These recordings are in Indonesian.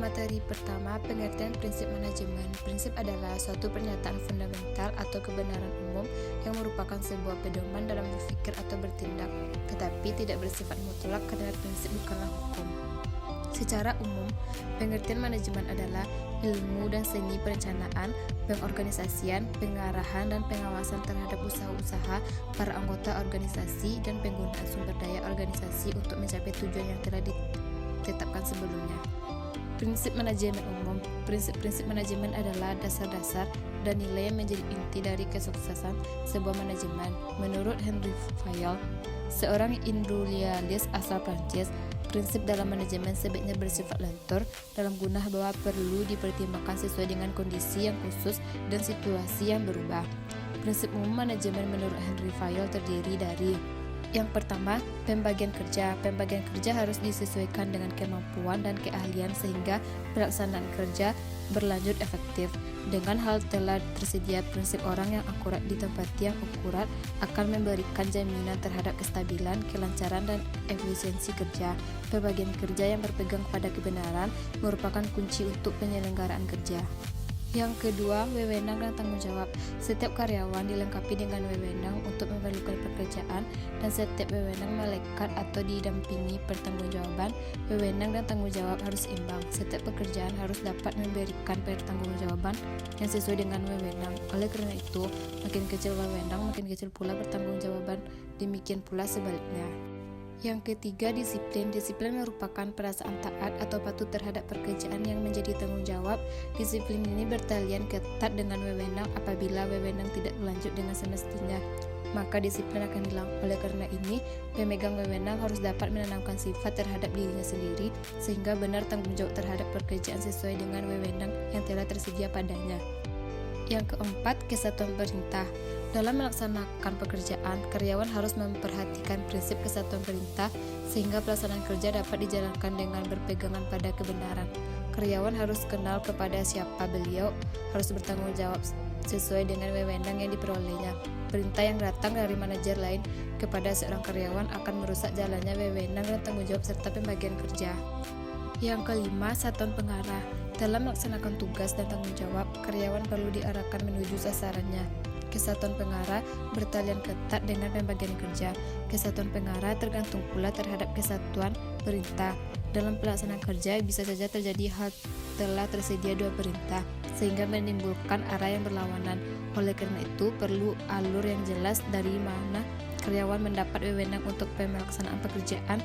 Materi pertama, pengertian prinsip manajemen. Prinsip adalah suatu pernyataan fundamental atau kebenaran umum yang merupakan sebuah pedoman dalam berpikir atau bertindak, tetapi tidak bersifat mutlak karena prinsip bukanlah hukum. Secara umum, pengertian manajemen adalah ilmu dan seni perencanaan, pengorganisasian, pengarahan, dan pengawasan terhadap usaha-usaha, para anggota organisasi, dan penggunaan sumber daya organisasi untuk mencapai tujuan yang telah ditetapkan sebelumnya. Prinsip manajemen umum. Prinsip-prinsip manajemen adalah dasar-dasar dan nilai yang menjadi inti dari kesuksesan sebuah manajemen. Menurut Henry Fayol, seorang industrialis asal Prancis, prinsip dalam manajemen sebaiknya bersifat lentur dalam guna bahwa perlu dipertimbangkan sesuai dengan kondisi yang khusus dan situasi yang berubah. Prinsip umum manajemen menurut Henry Fayol terdiri dari: yang pertama, pembagian kerja. Pembagian kerja harus disesuaikan dengan kemampuan dan keahlian sehingga pelaksanaan kerja berlanjut efektif. Dengan hal telah tersedia prinsip orang yang akurat di tempat yang akurat akan memberikan jaminan terhadap kestabilan, kelancaran, dan efisiensi kerja. Pembagian kerja yang berpegang pada kebenaran merupakan kunci untuk penyelenggaraan kerja. Yang kedua, wewenang dan tanggung jawab. Setiap karyawan dilengkapi dengan wewenang untuk melakukan pekerjaan dan setiap wewenang melekat atau didampingi pertanggungjawaban. Wewenang dan tanggung jawab harus imbang. Setiap pekerjaan harus dapat memberikan pertanggungjawaban yang sesuai dengan wewenang. Oleh karena itu, makin kecil wewenang, makin kecil pula pertanggungjawaban. Demikian pula sebaliknya. Yang ketiga, disiplin. Disiplin merupakan perasaan taat atau patuh terhadap pekerjaan yang menjadi tanggung jawab. Disiplin ini bertalian ketat dengan wewenang. Apabila wewenang tidak berlanjut dengan semestinya, maka disiplin akan hilang. Oleh karena ini, pemegang wewenang harus dapat menanamkan sifat terhadap dirinya sendiri sehingga benar tanggung jawab terhadap pekerjaan sesuai dengan wewenang yang telah tersedia padanya. Yang keempat, kesatuan perintah. Dalam melaksanakan pekerjaan, karyawan harus memperhatikan prinsip kesatuan perintah sehingga pelaksanaan kerja dapat dijalankan dengan berpegangan pada kebenaran. Karyawan harus kenal kepada siapa beliau, harus bertanggung jawab sesuai dengan wewenang yang diperolehnya. Perintah yang datang dari manajer lain kepada seorang karyawan akan merusak jalannya wewenang dan tanggung jawab serta pembagian kerja. Yang kelima, satuan pengarah. Dalam melaksanakan tugas dan tanggung jawab, karyawan perlu diarahkan menuju sasarannya. Kesatuan pengarah bertalian ketat dengan pembagian kerja. Kesatuan pengarah tergantung pula terhadap kesatuan perintah. Dalam pelaksanaan kerja bisa saja terjadi hal telah tersedia dua perintah, sehingga menimbulkan arah yang berlawanan. Oleh karena itu, perlu alur yang jelas dari mana karyawan mendapat wewenang untuk pelaksanaan pekerjaan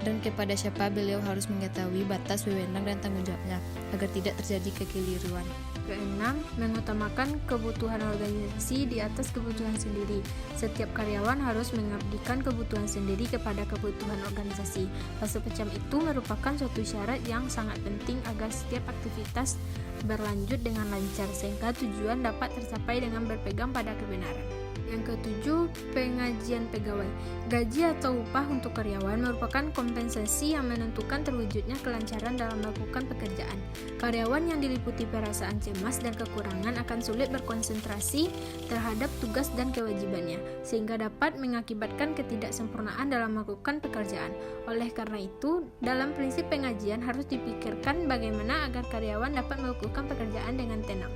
dan kepada siapa beliau harus mengetahui batas wewenang dan tanggung jawabnya agar tidak terjadi kekeliruan. Keenam, mengutamakan kebutuhan organisasi di atas kebutuhan sendiri. Setiap karyawan harus mengabdikan kebutuhan sendiri kepada kebutuhan organisasi. Hal semacam itu merupakan suatu syarat yang sangat penting agar setiap aktivitas berlanjut dengan lancar sehingga tujuan dapat tercapai dengan berpegang pada kebenaran. Yang ketujuh, pengajian pegawai. Gaji atau upah untuk karyawan merupakan kompensasi yang menentukan terwujudnya kelancaran dalam melakukan pekerjaan. Karyawan yang diliputi perasaan cemas dan kekurangan akan sulit berkonsentrasi terhadap tugas dan kewajibannya, sehingga dapat mengakibatkan ketidaksempurnaan dalam melakukan pekerjaan. Oleh karena itu, dalam prinsip pengajian harus dipikirkan bagaimana agar karyawan dapat melakukan pekerjaan dengan tenang.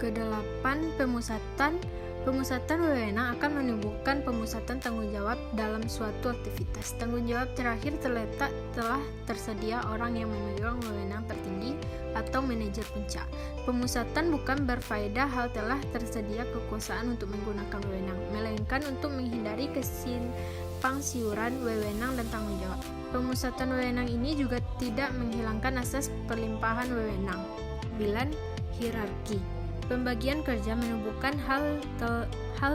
Kedelapan, pemusatan. Pemusatan wewenang akan menimbulkan pemusatan tanggung jawab dalam suatu aktivitas. Tanggung jawab terakhir terletak telah tersedia orang yang memegang wewenang tertinggi atau manajer puncak. Pemusatan bukan berfaedah hal telah tersedia kekuasaan untuk menggunakan wewenang, melainkan untuk menghindari kesimpang siuran wewenang dan tanggung jawab. Pemusatan wewenang ini juga tidak menghilangkan asas perlimpahan wewenang. 9. Hierarki. Pembagian kerja menumbuhkan hal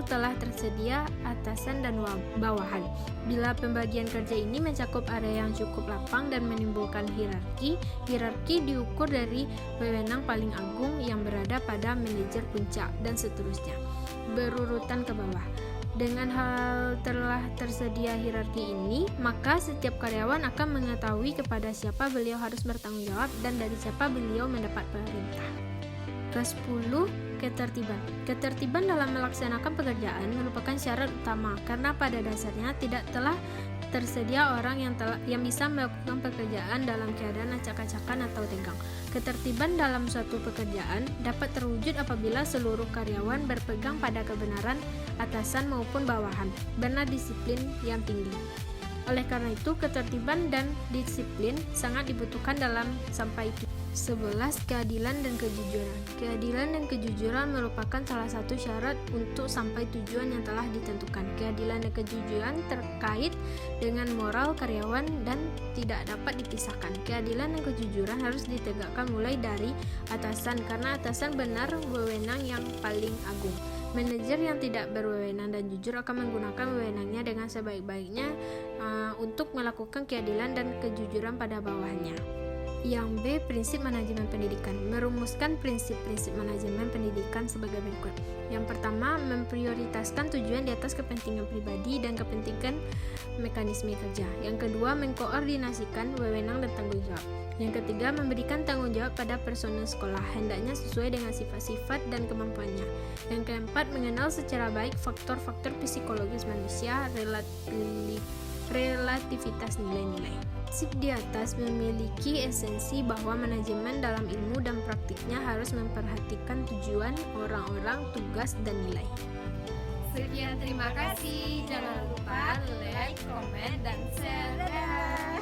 telah tersedia atasan dan bawahan. Bila pembagian kerja ini mencakup area yang cukup lapang dan menimbulkan hierarki diukur dari wewenang paling agung yang berada pada manajer puncak dan seterusnya, berurutan ke bawah. Dengan hal telah tersedia hierarki ini, maka setiap karyawan akan mengetahui kepada siapa beliau harus bertanggung jawab dan dari siapa beliau mendapat perintah. Ke-10, Ketertiban. Ketertiban dalam melaksanakan pekerjaan merupakan syarat utama karena pada dasarnya tidak telah tersedia orang yang bisa melakukan pekerjaan dalam keadaan acak-acakan atau tegang. Ketertiban dalam suatu pekerjaan dapat terwujud apabila seluruh karyawan berpegang pada kebenaran atasan maupun bawahan, benar disiplin yang tinggi. Oleh karena itu, ketertiban dan disiplin sangat dibutuhkan dalam sampai 11. Keadilan dan kejujuran. Keadilan dan kejujuran merupakan salah satu syarat untuk sampai tujuan yang telah ditentukan. Keadilan dan kejujuran terkait dengan moral karyawan dan tidak dapat dipisahkan. Keadilan dan kejujuran harus ditegakkan mulai dari atasan, karena atasan benar wewenang yang paling agung. Manajer yang tidak berwewenang dan jujur akan menggunakan wewenangnya dengan sebaik-baiknya untuk melakukan keadilan dan kejujuran pada bawahannya. Yang B. Prinsip manajemen pendidikan. Merumuskan prinsip-prinsip manajemen pendidikan sebagai berikut. Yang pertama, memprioritaskan tujuan di atas kepentingan pribadi dan kepentingan mekanisme kerja. Yang kedua, mengkoordinasikan wewenang dan tanggung jawab. Yang ketiga, memberikan tanggung jawab pada personel sekolah, hendaknya sesuai dengan sifat-sifat dan kemampuannya. Yang keempat, mengenal secara baik faktor-faktor psikologis manusia, relativitas nilai-nilai. Prinsip di atas memiliki esensi bahwa manajemen dalam ilmu dan praktiknya harus memperhatikan tujuan, orang-orang, tugas, dan nilai. Sekian, terima kasih. Jangan lupa like, komen, dan share.